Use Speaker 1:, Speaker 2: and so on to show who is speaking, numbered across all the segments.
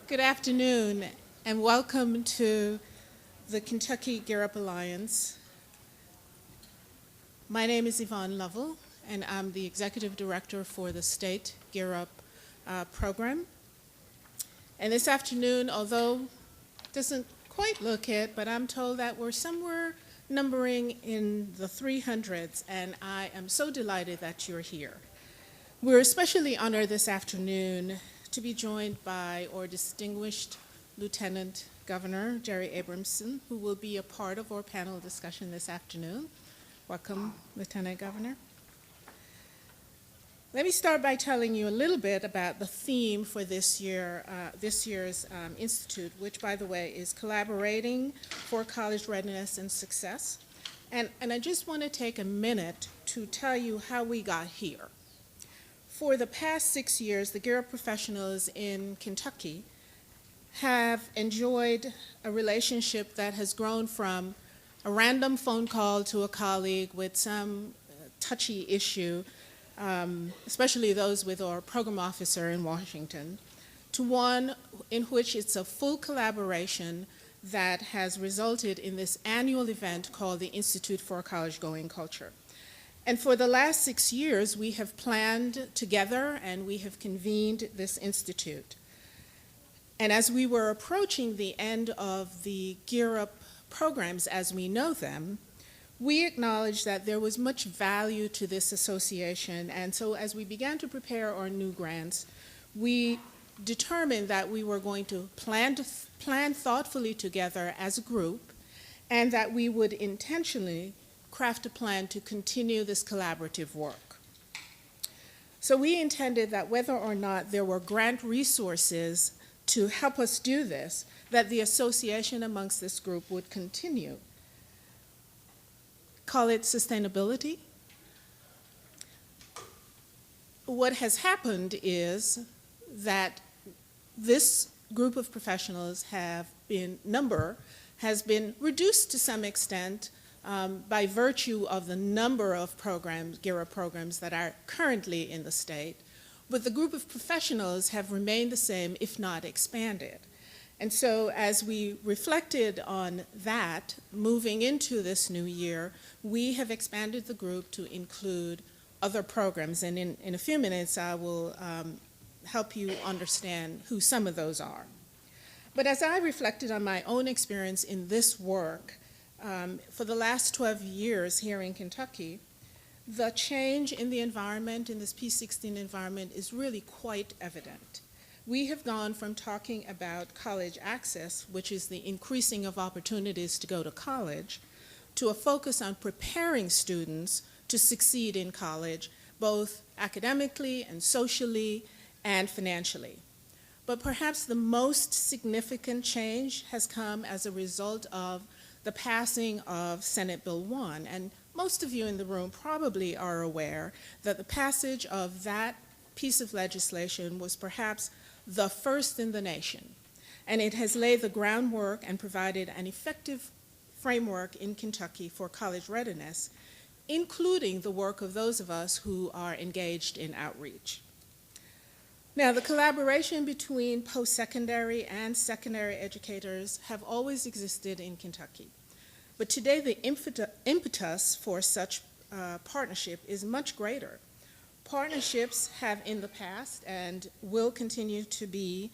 Speaker 1: Good afternoon, and welcome to the Kentucky Gear Up Alliance. My name is Yvonne Lovell, and I'm the Executive Director for the State Gear Up program. And this afternoon, although it doesn't quite look it, but I'm told that we're somewhere numbering in the 300s, and I am so delighted that you're here. We're especially honored this afternoon to be joined by our distinguished Lieutenant Governor Jerry Abramson, who will be a part of our panel discussion this afternoon. Welcome, Lieutenant Governor. Let me start by telling you a little bit about the theme for this year's institute, which, by the way, is Collaborating for College Readiness and Success. And I just want to take a minute to tell you how we got here. For the past 6 years, the Gear Up professionals in Kentucky have enjoyed a relationship that has grown from a random phone call to a colleague with some touchy issue, especially those with our program officer in Washington, to one in which it's a full collaboration that has resulted in this annual event called the Institute for College-Going Culture. And for the last 6 years, we have planned together and we have convened this institute. And as we were approaching the end of the Gear Up programs as we know them, we acknowledged that there was much value to this association. And so as we began to prepare our new grants, we determined that we were going to plan thoughtfully together as a group, and that we would intentionally craft a plan to continue this collaborative work. So we intended that whether or not there were grant resources to help us do this, that the association amongst this group would continue. Call it sustainability. What has happened is that this group of professionals has been reduced to some extent by virtue of the number of programs, Gear Up programs, that are currently in the state. But the group of professionals have remained the same, if not expanded. And so as we reflected on that, moving into this new year, we have expanded the group to include other programs. And in a few minutes, I will help you understand who some of those are. But as I reflected on my own experience in this work, for the last 12 years here in Kentucky, the change in the environment, in this P16 environment, is really quite evident. We have gone from talking about college access, which is the increasing of opportunities to go to college, to a focus on preparing students to succeed in college, both academically and socially and financially. But perhaps the most significant change has come as a result of the passing of Senate Bill 1. And most of you in the room probably are aware that the passage of that piece of legislation was perhaps the first in the nation. And it has laid the groundwork and provided an effective framework in Kentucky for college readiness, including the work of those of us who are engaged in outreach. Now, the collaboration between post-secondary and secondary educators have always existed in Kentucky. But today, the impetus for such partnership is much greater. Partnerships have in the past and will continue to be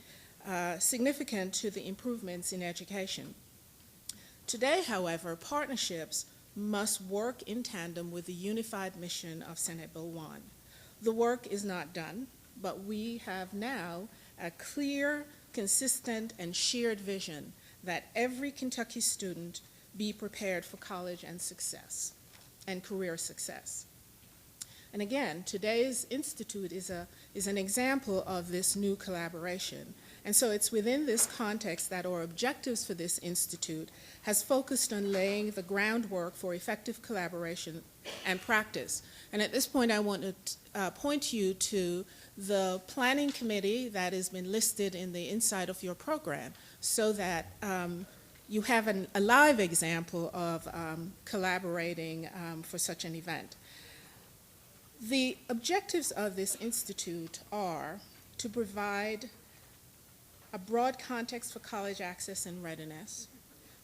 Speaker 1: significant to the improvements in education. Today, however, partnerships must work in tandem with the unified mission of Senate Bill 1. The work is not done, but we have now a clear, consistent, and shared vision that every Kentucky student be prepared for college and success, and career success. And again, today's institute is an example of this new collaboration. And so it's within this context that our objectives for this institute has focused on laying the groundwork for effective collaboration and practice. And at this point, I want to point you to the planning committee that has been listed in the inside of your program, so that you have a live example of collaborating for such an event. The objectives of this institute are to provide a broad context for college access and readiness,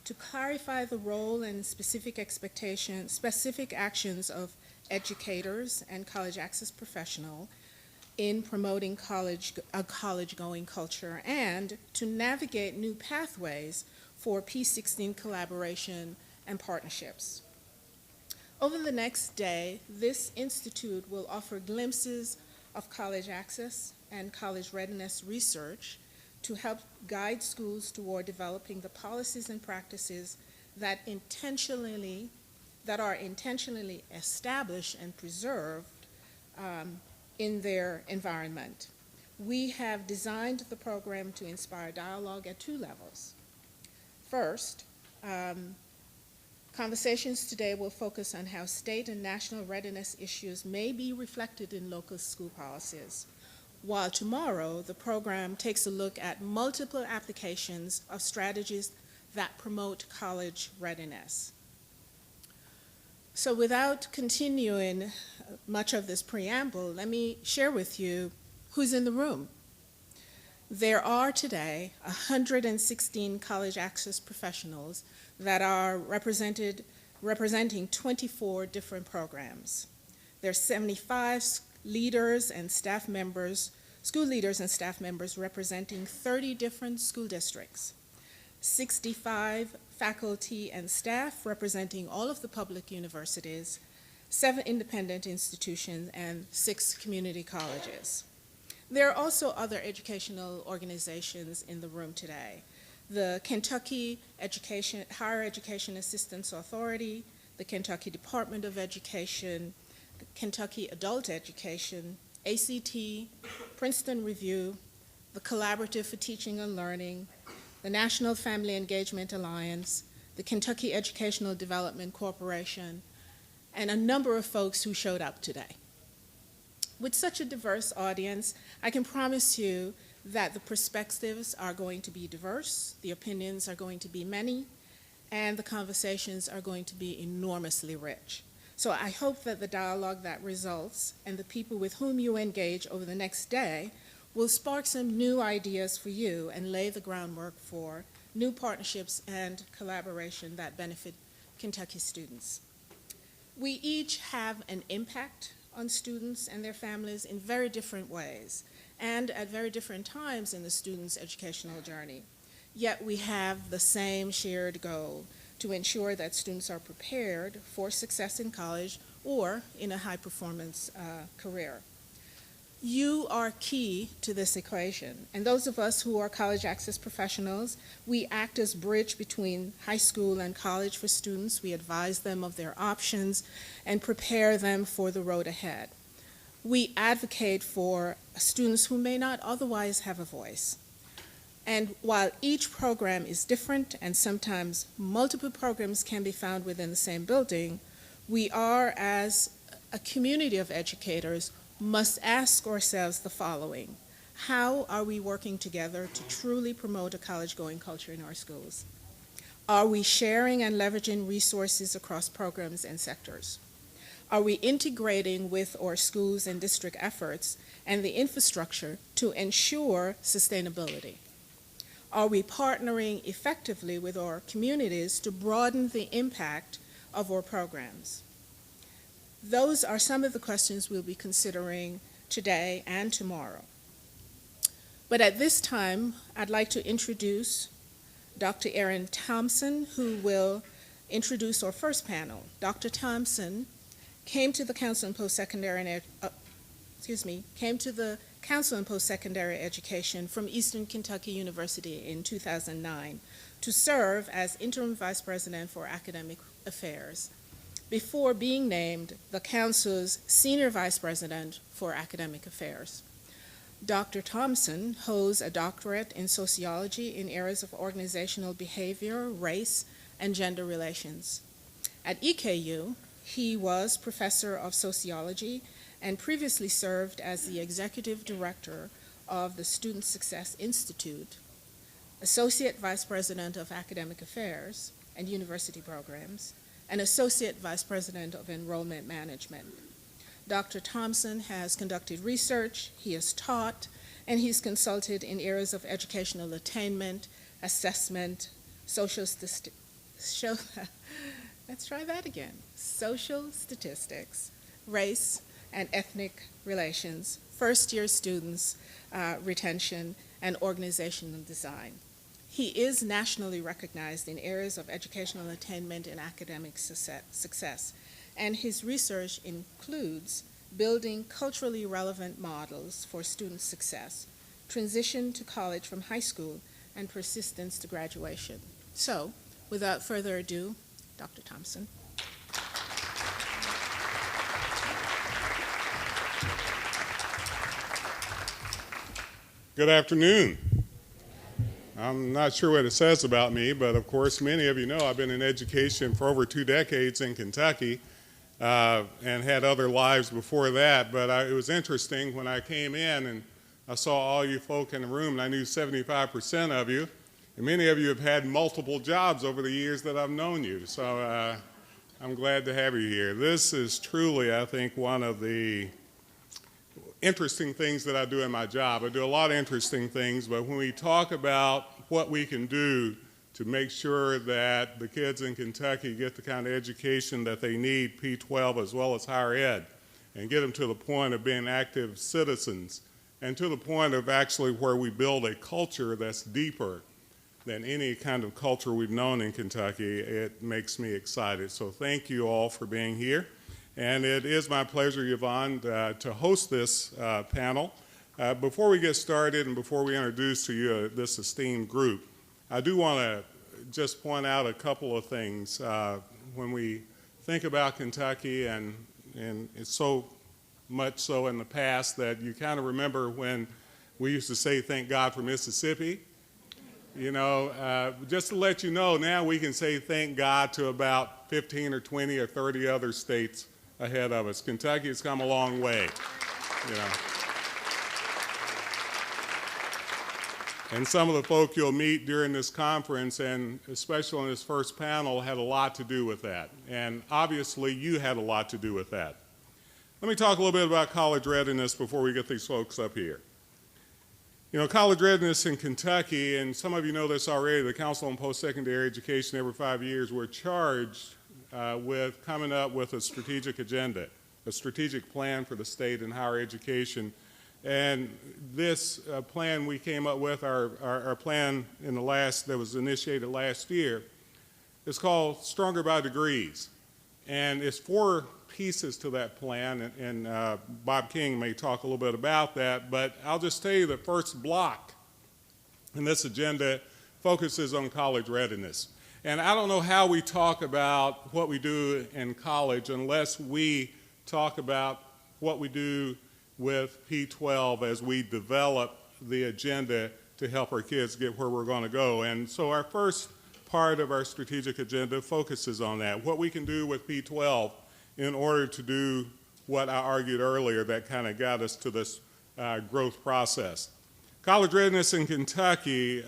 Speaker 1: to clarify the role and specific expectations, specific actions of educators and college access professionals in promoting a college-going culture, and to navigate new pathways for P16 collaboration and partnerships. Over the next day, this institute will offer glimpses of college access and college readiness research to help guide schools toward developing the policies and practices that are intentionally established and preserved in their environment. We have designed the program to inspire dialogue at two levels. First, conversations today will focus on how state and national readiness issues may be reflected in local school policies, while tomorrow the program takes a look at multiple applications of strategies that promote college readiness. So without continuing much of this preamble, let me share with you who's in the room. There are today 116 college access professionals that are representing 24 different programs. There are 75 leaders and staff members, school leaders and staff members representing 30 different school districts, 65 faculty and staff representing all of the public universities, 7 independent institutions, and 6 community colleges. There are also other educational organizations in the room today. The Kentucky Higher Education Assistance Authority, the Kentucky Department of Education, the Kentucky Adult Education, ACT, Princeton Review, the Collaborative for Teaching and Learning, the National Family Engagement Alliance, the Kentucky Educational Development Corporation, and a number of folks who showed up today. With such a diverse audience, I can promise you that the perspectives are going to be diverse, the opinions are going to be many, and the conversations are going to be enormously rich. So I hope that the dialogue that results and the people with whom you engage over the next day will spark some new ideas for you and lay the groundwork for new partnerships and collaboration that benefit Kentucky students. We each have an impact on students and their families in very different ways and at very different times in the student's educational journey. Yet we have the same shared goal to ensure that students are prepared for success in college or in a high-performance career. You are key to this equation, and those of us who are college access professionals, we act as bridge between high school and college for students. We advise them of their options and prepare them for the road ahead. We advocate for students who may not otherwise have a voice. And while each program is different, and sometimes multiple programs can be found within the same building, we are, as a community of educators, must ask ourselves the following: how are we working together to truly promote a college-going culture in our schools? Are we sharing and leveraging resources across programs and sectors? Are we integrating with our schools and district efforts and the infrastructure to ensure sustainability? Are we partnering effectively with our communities to broaden the impact of our programs? Those are some of the questions we'll be considering today and tomorrow. But at this time, I'd like to introduce Dr. Erin Thompson, who will introduce our first panel. Dr. Thompson came to the Council on Post-Secondary Education from Eastern Kentucky University in 2009 to serve as Interim Vice President for Academic Affairs, before being named the Council's Senior Vice President for Academic Affairs. Dr. Thompson holds a doctorate in sociology in areas of organizational behavior, race, and gender relations. At EKU, he was professor of sociology and previously served as the executive director of the Student Success Institute, associate vice president of academic affairs and university programs, and Associate Vice President of Enrollment Management. Dr. Thompson has conducted research, he has taught, and he's consulted in areas of educational attainment, assessment, social statistics, race and ethnic relations, first-year students, retention, and organizational design. He is nationally recognized in areas of educational attainment and academic success, and his research includes building culturally relevant models for student success, transition to college from high school, and persistence to graduation. So, without further ado, Dr. Thompson.
Speaker 2: Good afternoon. I'm not sure what it says about me, but of course many of you know I've been in education for over 2 decades in Kentucky and had other lives before that, but it was interesting when I came in and I saw all you folk in the room, and I knew 75% of you, and many of you have had multiple jobs over the years that I've known you, so I'm glad to have you here. This is truly, I think, one of the interesting things that I do in my job. I do a lot of interesting things, but when we talk about what we can do to make sure that the kids in Kentucky get the kind of education that they need, P-12 as well as higher ed, and get them to the point of being active citizens, and to the point of actually where we build a culture that's deeper than any kind of culture we've known in Kentucky, it makes me excited. So thank you all for being here. And it is my pleasure, Yvonne, to host this panel. Before we get started and before we introduce to you this esteemed group, I do want to just point out a couple of things. When we think about Kentucky, and it's so much so in the past that you kind of remember when we used to say, thank God for Mississippi. You know, just to let you know, now we can say thank God to about 15 or 20 or 30 other states ahead of us. Kentucky has come a long way, you know. And some of the folk you'll meet during this conference, and especially on this first panel, had a lot to do with that. And obviously, you had a lot to do with that. Let me talk a little bit about college readiness before we get these folks up here. You know, college readiness in Kentucky, and some of you know this already, the Council on Post-Secondary Education every 5 years, we're charged with coming up with a strategic agenda, a strategic plan for the state in higher education. And this plan we came up with, our plan in the that was initiated last year, is called Stronger by Degrees. And it's 4 pieces to that plan, and Bob King may talk a little bit about that, but I'll just tell you the first block in this agenda focuses on college readiness. And I don't know how we talk about what we do in college unless we talk about what we do with P-12 as we develop the agenda to help our kids get where we're going to go. And so our first part of our strategic agenda focuses on that, what we can do with P-12 in order to do what I argued earlier that kind of got us to this growth process. College readiness in Kentucky,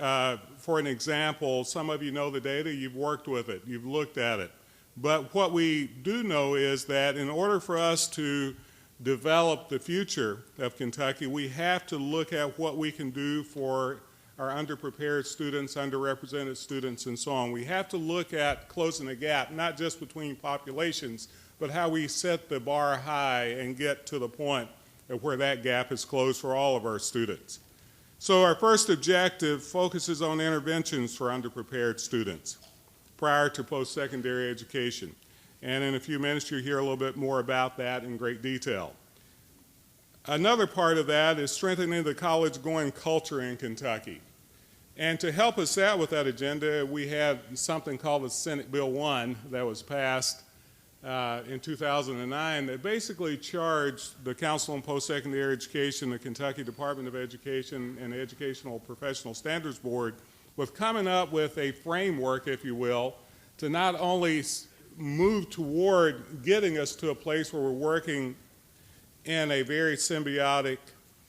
Speaker 2: for an example, some of you know the data, you've worked with it, you've looked at it. But what we do know is that in order for us to develop the future of Kentucky, we have to look at what we can do for our underprepared students, underrepresented students, and so on. We have to look at closing the gap, not just between populations, but how we set the bar high and get to the point of where that gap is closed for all of our students. So our first objective focuses on interventions for underprepared students prior to post-secondary education. And in a few minutes, you'll hear a little bit more about that in great detail. Another part of that is strengthening the college-going culture in Kentucky. And to help us out with that agenda, we had something called the Senate Bill 1 that was passed in 2009 that basically charged the Council on Post-Secondary Education, the Kentucky Department of Education, and the Educational Professional Standards Board with coming up with a framework, if you will, to not only move toward getting us to a place where we're working in a very symbiotic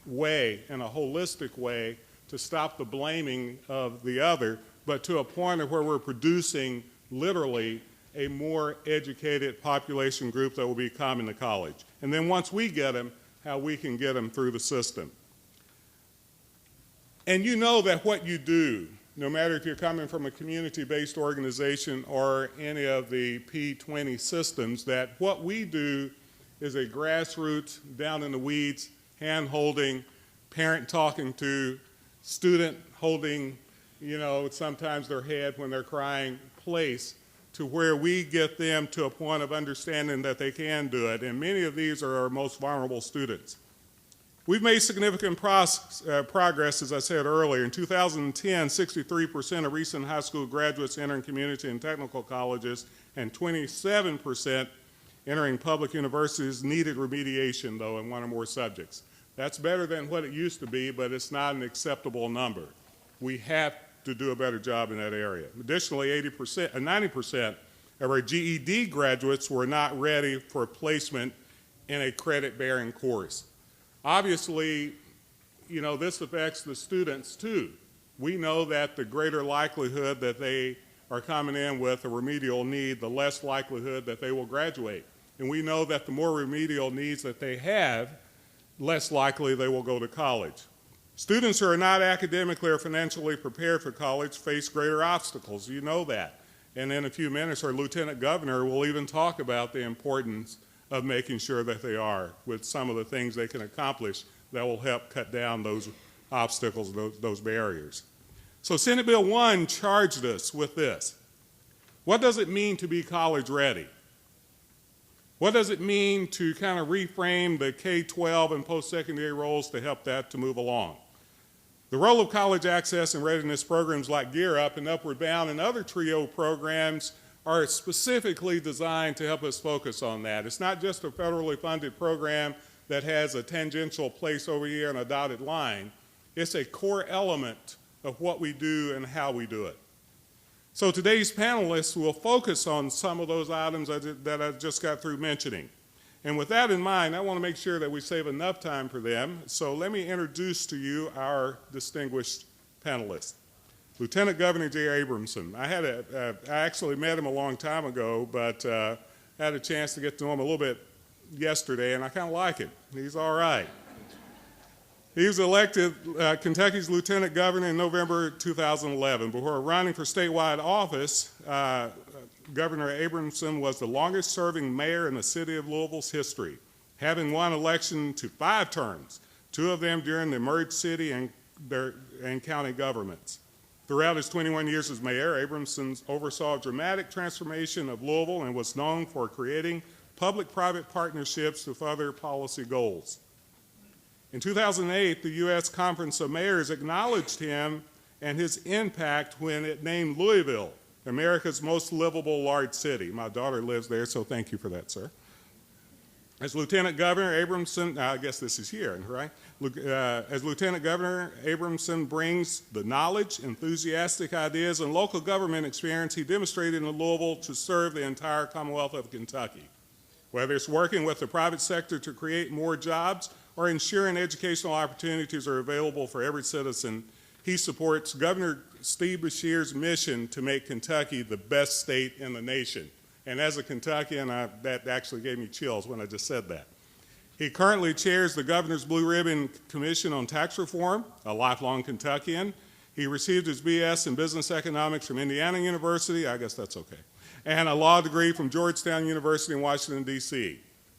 Speaker 2: way, in a holistic way, to stop the blaming of the other, but to a point of where we're producing literally a more educated population group that will be coming to college. And then once we get them, how we can get them through the system. And you know that what you do, no matter if you're coming from a community-based organization or any of the P20 systems, that what we do is a grassroots, down in the weeds, hand-holding, parent talking to, student holding, sometimes their head when they're crying, place to where we get them to a point of understanding that they can do it. And many of these are our most vulnerable students. We've made significant progress, as I said earlier. In 2010, 63% of recent high school graduates entering community and technical colleges and 27% entering public universities needed remediation, though, in one or more subjects. That's better than what it used to be, but it's not an acceptable number. We have to do a better job in that area. Additionally, 90% of our GED graduates were not ready for placement in a credit-bearing course. Obviously, this affects the students too. We know that the greater likelihood that they are coming in with a remedial need, the less likelihood that they will graduate. And we know that the more remedial needs that they have, less likely they will go to college. Students who are not academically or financially prepared for college face greater obstacles. You know that. And in a few minutes, our Lieutenant Governor will even talk about the importance of making sure that they are, with some of the things they can accomplish that will help cut down those obstacles, those barriers. So Senate Bill 1 charged us with this. What does it mean to be college ready? What does it mean to kind of reframe the K-12 and post-secondary roles to help that to move along? The role of college access and readiness programs like Gear Up and Upward Bound and other TRIO programs are specifically designed to help us focus on that. It's not just a federally funded program that has a tangential place over here and a dotted line. It's a core element of what we do and how we do it. So today's panelists will focus on some of those items that I just got through mentioning. And with that in mind, I want to make sure that we save enough time for them. So let me introduce to you our distinguished panelists. Lieutenant Governor Jay Abramson. I actually met him a long time ago, but had a chance to get to know him a little bit yesterday, and I kind of like it. He's all right. He was elected Kentucky's Lieutenant Governor in November 2011. Before running for statewide office, Governor Abramson was the longest-serving mayor in the city of Louisville's history, having won election to 5 terms, 2 of them during the merged city and county governments. Throughout his 21 years as mayor, Abramson oversaw a dramatic transformation of Louisville and was known for creating public-private partnerships to further policy goals. In 2008, the U.S. Conference of Mayors acknowledged him and his impact when it named Louisville America's most livable large city. My daughter lives there, so thank you for that, sir. As Lieutenant Governor Abramson, I guess this is here, right? As Lieutenant Governor, Abramson brings the knowledge, enthusiastic ideas, and local government experience he demonstrated in Louisville to serve the entire Commonwealth of Kentucky. Whether it's working with the private sector to create more jobs or ensuring educational opportunities are available for every citizen, he supports Governor Steve Beshear's mission to make Kentucky the best state in the nation. And as a Kentuckian, that actually gave me chills when I just said that. He currently chairs the Governor's Blue Ribbon Commission on Tax Reform, a lifelong Kentuckian. He received his BS in Business Economics from Indiana University, I guess that's okay, and a law degree from Georgetown University in Washington, D.C.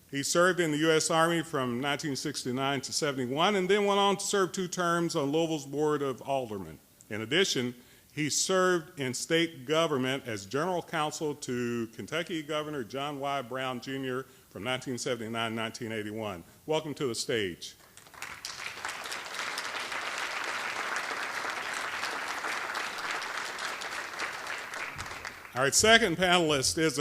Speaker 2: He served in the U.S. Army from 1969 to 71 and then went on to serve 2 terms on Louisville's Board of Aldermen. In addition, he served in state government as general counsel to Kentucky Governor John Y. Brown, Jr. from 1979 to 1981. Welcome to the stage. All right, second panelist is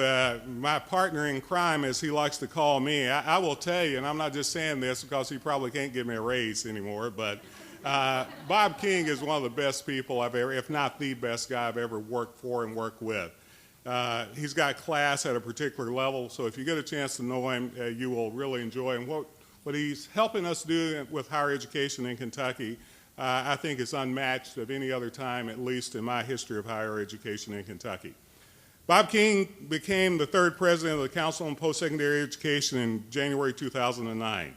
Speaker 2: my partner in crime, as he likes to call me. I will tell you, and I'm not just saying this because he probably can't give me a raise anymore, but Bob King is one of the best people I've ever, if not the best guy I've ever worked for and worked with. He's got class at a particular level, so if you get a chance to know him, you will really enjoy him. What he's helping us do with higher education in Kentucky, I think is unmatched of any other time, at least in my history of higher education in Kentucky. Bob King became the 3rd president of the Council on Post-Secondary Education in January 2009.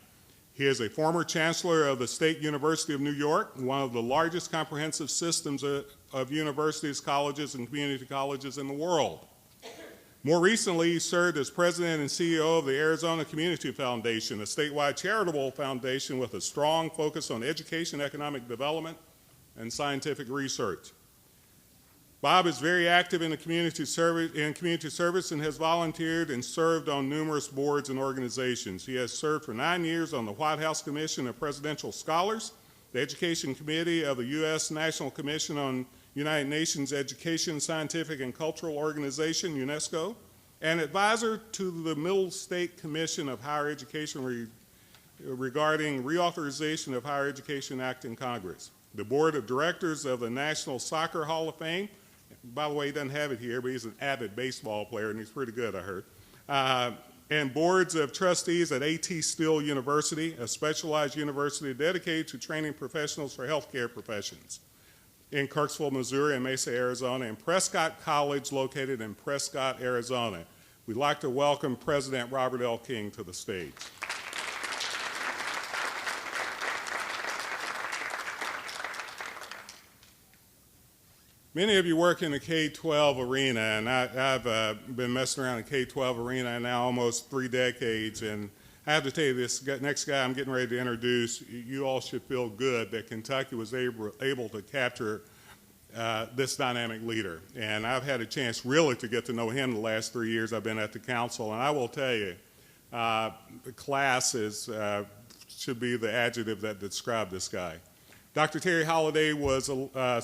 Speaker 2: He is a former chancellor of the State University of New York, one of the largest comprehensive systems of universities, colleges, and community colleges in the world. More recently, he served as president and CEO of the Arizona Community Foundation, a statewide charitable foundation with a strong focus on education, economic development, and scientific research. Bob is very active in community service and has volunteered and served on numerous boards and organizations. He has served for 9 years on the White House Commission of Presidential Scholars, the Education Committee of the U.S. National Commission on United Nations Education, Scientific, and Cultural Organization, UNESCO, and advisor to the Middle State Commission of Higher Education regarding reauthorization of Higher Education Act in Congress, the board of directors of the National Soccer Hall of Fame. By the way, he doesn't have it here, but he's an avid baseball player, and he's pretty good, I heard. And boards of trustees at A.T. Still University, a specialized university dedicated to training professionals for healthcare professions in Kirksville, Missouri, and Mesa, Arizona, and Prescott College, located in Prescott, Arizona. We'd like to welcome President Robert L. King to the stage. Many of you work in the K-12 arena, and I've been messing around the K-12 arena now almost 3 decades, and I have to tell you, this next guy I'm getting ready to introduce, you all should feel good that Kentucky was able to capture this dynamic leader. And I've had a chance really to get to know him the last 3 years I've been at the council, and I will tell you, the class should be the adjective that describes this guy. Dr. Terry Holliday was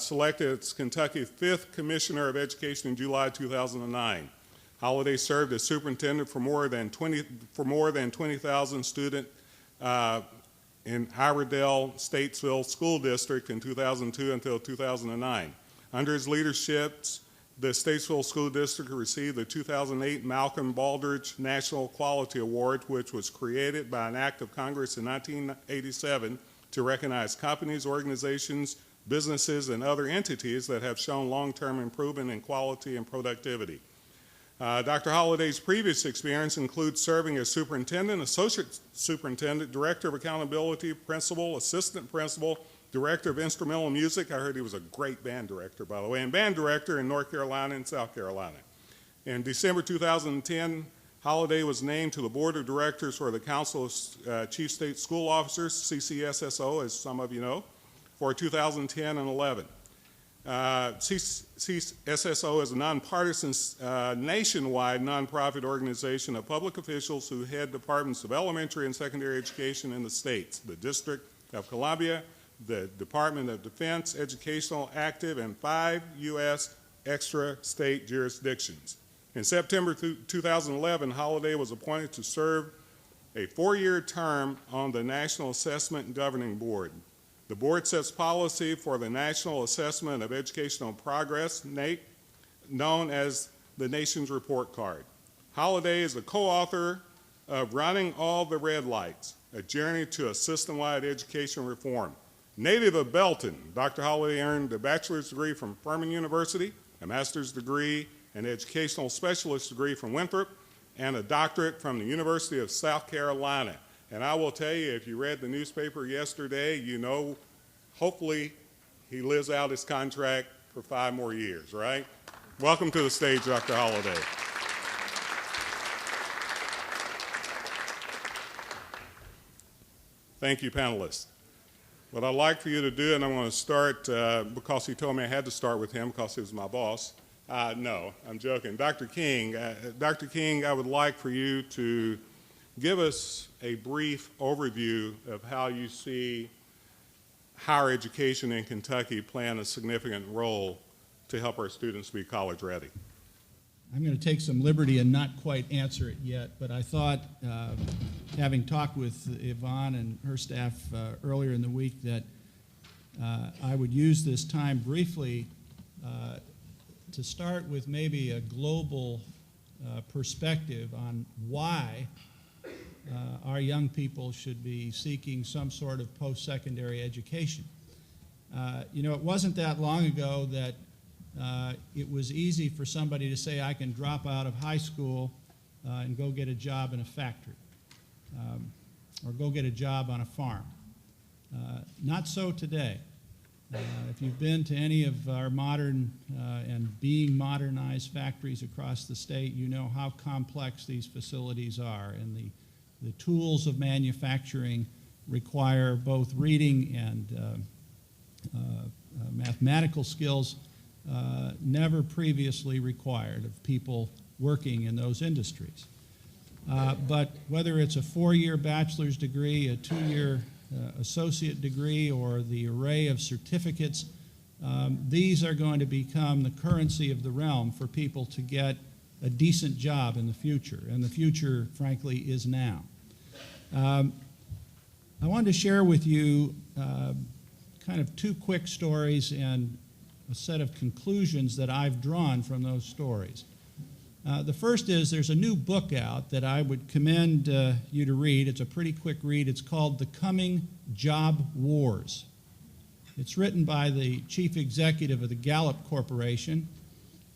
Speaker 2: selected as Kentucky's 5th Commissioner of Education in July 2009. Holliday served as superintendent for more than 20,000 students in Iredell Statesville School District in 2002 until 2009. Under his leadership, the Statesville School District received the 2008 Malcolm Baldrige National Quality Award, which was created by an act of Congress in 1987 to recognize companies, organizations, businesses, and other entities that have shown long-term improvement in quality and productivity. Dr. Holliday's previous experience includes serving as superintendent, associate superintendent, director of accountability, principal, assistant principal, director of instrumental music. I heard he was a great band director, by the way, and band director in North Carolina and South Carolina. In December 2010, Holliday was named to the board of directors for the Council of Chief State School Officers, CCSSO, as some of you know, for 2010 and 11. CCSSO is a nonpartisan, nationwide nonprofit organization of public officials who head departments of elementary and secondary education in the states, the District of Columbia, the Department of Defense, Educational, Active, and 5 U.S. extra state jurisdictions. In September 2011, Holliday was appointed to serve a 4-year term on the National Assessment and Governing Board. The board sets policy for the National Assessment of Educational Progress, NAEP, known as the Nation's Report Card. Holliday is a co-author of Running All the Red Lights, a journey to a system-wide education reform. Native of Belton, Dr. Holliday earned a bachelor's degree from Furman University, a master's degree an educational specialist degree from Winthrop, and a doctorate from the University of South Carolina. And I will tell you, if you read the newspaper yesterday, you know, hopefully he lives out his contract for 5 more years, right? Welcome to the stage, Dr. Holliday. Thank you, panelists. What I'd like for you to do, and I'm going to start, because he told me I had to start with him because he was my boss. No, I'm joking. Dr. King, I would like for you to give us a brief overview of how you see higher education in Kentucky playing a significant role to help our students be college ready.
Speaker 3: I'm going to take some liberty and not quite answer it yet, but I thought, having talked with Yvonne and her staff earlier in the week, that I would use this time briefly to start with maybe a global perspective on why our young people should be seeking some sort of post-secondary education. You know, it wasn't that long ago that it was easy for somebody to say, I can drop out of high school and go get a job in a factory. or go get a job on a farm. Not so today. If you've been to any of our modern and being modernized factories across the state, you know how complex these facilities are, and the tools of manufacturing require both reading and mathematical skills never previously required of people working in those industries. But whether it's a 4-year bachelor's degree, a 2-year associate degree, or the array of certificates, these are going to become the currency of the realm for people to get a decent job in the future, and the future, frankly, is now. I wanted to share with you kind of 2 quick stories and a set of conclusions that I've drawn from those stories. The first is there's a new book out that I would commend you to read. It's a pretty quick read. It's called The Coming Job Wars. It's written by the chief executive of the Gallup Corporation,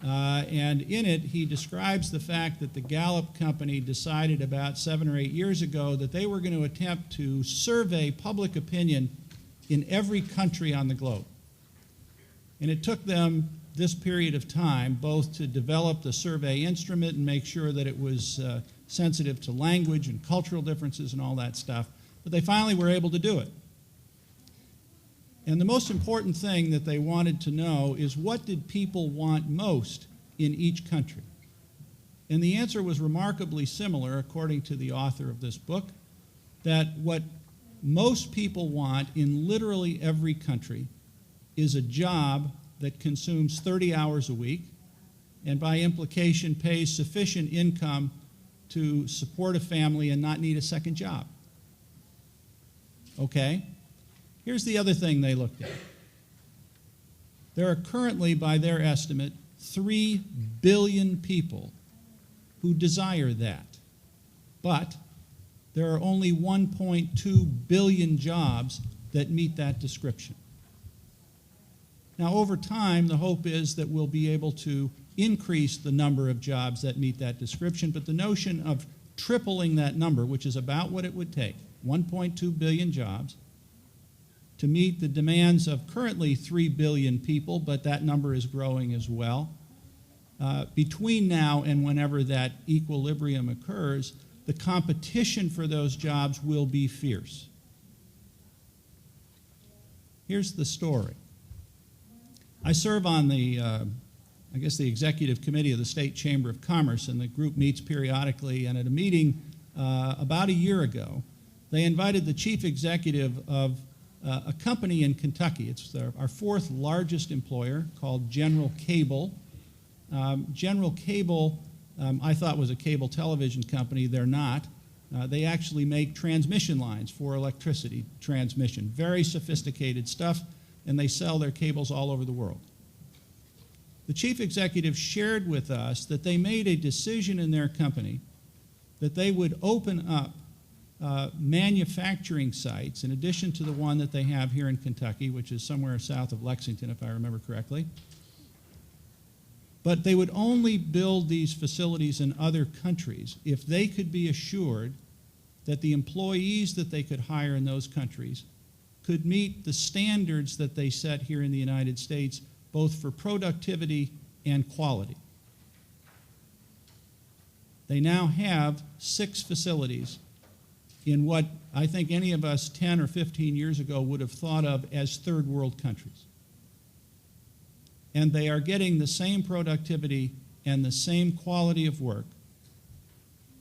Speaker 3: and in it he describes the fact that the Gallup company decided about 7 or 8 years ago that they were going to attempt to survey public opinion in every country on the globe. And it took them this period of time both to develop the survey instrument and make sure that it was sensitive to language and cultural differences and all that stuff, but they finally were able to do it. And the most important thing that they wanted to know is, what did people want most in each country? And the answer was remarkably similar, according to the author of this book, that what most people want in literally every country is a job that consumes 30 hours a week and by implication pays sufficient income to support a family and not need a second job. Okay? Here's the other thing they looked at. There are currently, by their estimate, 3 billion people who desire that. But there are only 1.2 billion jobs that meet that description. Now, over time, the hope is that we'll be able to increase the number of jobs that meet that description, but the notion of tripling that number, which is about what it would take, 1.2 billion jobs, to meet the demands of currently 3 billion people, but that number is growing as well. Between now and whenever that equilibrium occurs, the competition for those jobs will be fierce. Here's the story. I serve on the executive committee of the State Chamber of Commerce, and the group meets periodically, and at a meeting about a year ago, they invited the chief executive of a company in Kentucky. It's our 4th largest employer, called General Cable. General Cable, I thought, was a cable television company. They're not. They actually make transmission lines for electricity transmission. Very sophisticated stuff, and they sell their cables all over the world. The chief executive shared with us that they made a decision in their company that they would open up manufacturing sites, in addition to the one that they have here in Kentucky, which is somewhere south of Lexington, if I remember correctly. But they would only build these facilities in other countries if they could be assured that the employees that they could hire in those countries could meet the standards that they set here in the United States, both for productivity and quality. They now have 6 facilities in what I think any of us 10 or 15 years ago would have thought of as third world countries. And they are getting the same productivity and the same quality of work,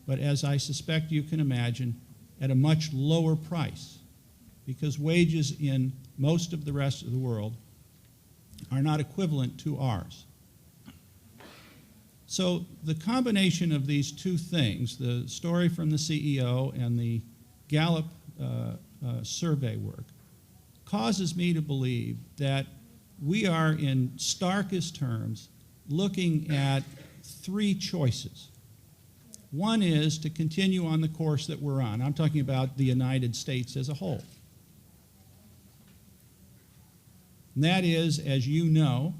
Speaker 3: but as I suspect you can imagine, at a much lower price, because wages in most of the rest of the world are not equivalent to ours. So the combination of these 2 things, the story from the CEO and the Gallup survey work, causes me to believe that we are, in starkest terms, looking at 3 choices. One is to continue on the course that we're on. I'm talking about the United States as a whole. And that is, as you know,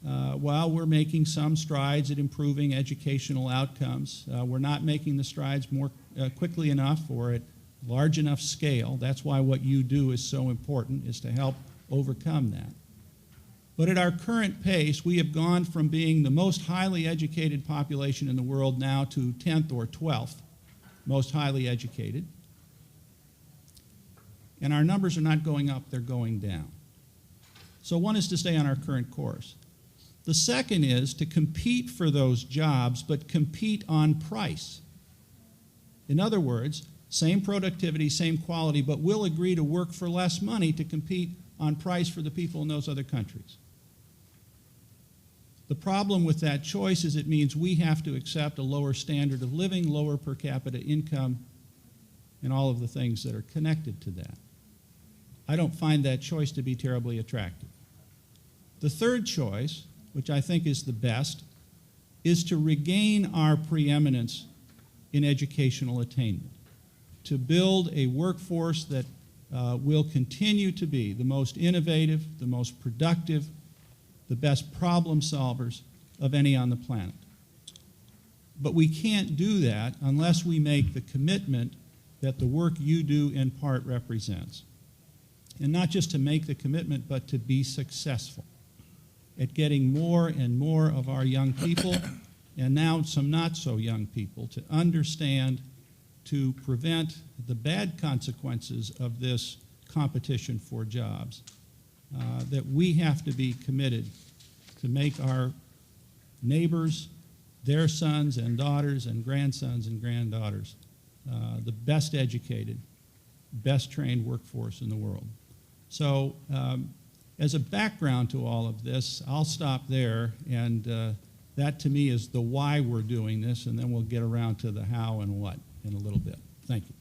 Speaker 3: while we're making some strides at improving educational outcomes, we're not making the strides more quickly enough or at large enough scale. That's why what you do is so important, is to help overcome that. But at our current pace, we have gone from being the most highly educated population in the world now to 10th or 12th most highly educated. And our numbers are not going up, they're going down. So one is to stay on our current course. The second is to compete for those jobs, but compete on price. In other words, same productivity, same quality, but we'll agree to work for less money to compete on price for the people in those other countries. The problem with that choice is it means we have to accept a lower standard of living, lower per capita income, and all of the things that are connected to that. I don't find that choice to be terribly attractive. The third choice, which I think is the best, is to regain our preeminence in educational attainment, to build a workforce that will continue to be the most innovative, the most productive, the best problem solvers of any on the planet. But we can't do that unless we make the commitment that the work you do in part represents. And not just to make the commitment, but to be successful at getting more and more of our young people, and now some not so young people, to understand, to prevent the bad consequences of this competition for jobs, that we have to be committed to make our neighbors, their sons and daughters and grandsons and granddaughters, the best educated, best trained workforce in the world. So as a background to all of this, I'll stop there, and that to me is the why we're doing this, and then we'll get around to the how and what in a little bit. Thank you.